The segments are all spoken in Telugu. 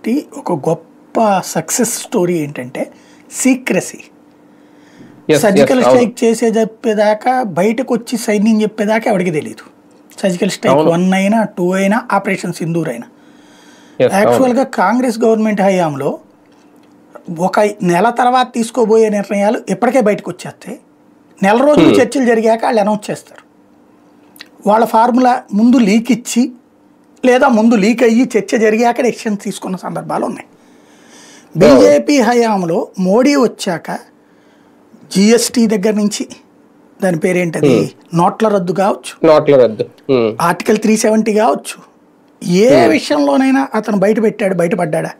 పార్టీ ఒక గొప్ప సక్సెస్ స్టోరీ ఏంటంటే సీక్రసీ. సర్జికల్ స్ట్రైక్ చేసే చెప్పేదాకా బయటకు వచ్చి సైన్యం చెప్పేదాకా ఎవరికి తెలియదు. సర్జికల్ స్ట్రైక్ 1 అయినా 2 అయినా ఆపరేషన్ సింధూర్ అయినా. యాక్చువల్గా కాంగ్రెస్ గవర్నమెంట్ హయాంలో ఒక నెల తర్వాత తీసుకోబోయే నిర్ణయాలు ఇప్పటికే బయటకు వచ్చేస్తాయి. నెల రోజులు చర్చలు జరిగాక వాళ్ళు అనౌన్స్ చేస్తారు. వాళ్ళ ఫార్ములా ముందు లీక్ ఇచ్చి లేదా ముందు లీక్ అయ్యి చర్చ జరిగాక డెసిషన్ తీసుకున్న సందర్భాలు ఉన్నాయి. బీజేపీ హయాంలో మోడీ వచ్చాక జిఎస్టీ దగ్గర నుంచి దాని పేరేంటది నోట్ల రద్దు కావచ్చు, ఆర్టికల్ 370 కావచ్చు, ఏ విషయంలోనైనా అతను బయటపడ్డా.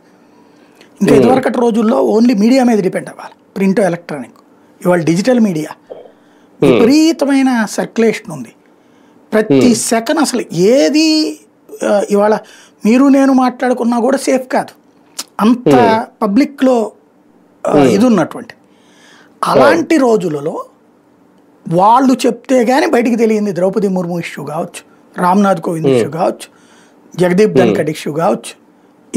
ఇంకా ఇదివరకటి రోజుల్లో ఓన్లీ మీడియా మీద డిపెండ్ అవ్వాలి, ప్రింట్ ఎలక్ట్రానిక్. ఇవాళ డిజిటల్ మీడియా విపరీతమైన సర్క్యులేషన్ ఉంది. ప్రతి సెకండ్ అసలు ఏది ఇవాళ మీరు నేను మాట్లాడుకున్నా కూడా సేఫ్ కాదు, అంత పబ్లిక్లో ఇది ఉన్నటువంటి. అలాంటి రోజులలో వాళ్ళు చెప్తే కానీ బయటికి తెలియంది ద్రౌపది ముర్ము ఇష్యూ కావచ్చు, రామ్నాథ్ కోవింద్ ఇష్యూ కావచ్చు, జగదీప్ ధన్కడ్ ఇష్యూ కావచ్చు,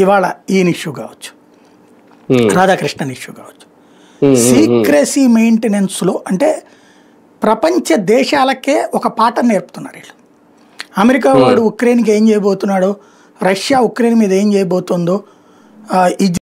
ఇవాళ ఈయన ఇష్యూ కావచ్చు, రాధాకృష్ణన్ ఇష్యూ కావచ్చు. సీక్రసీ మెయింటెనెన్స్లో అంటే ప్రపంచ దేశాలకే ఒక పాఠం నేర్పుతున్నారు వీళ్ళు. అమెరికా వాడు ఉక్రెయిన్కి ఏం చేయబోతున్నాడో, రష్యా ఉక్రెయిన్ మీద ఏం చేయబోతుందో,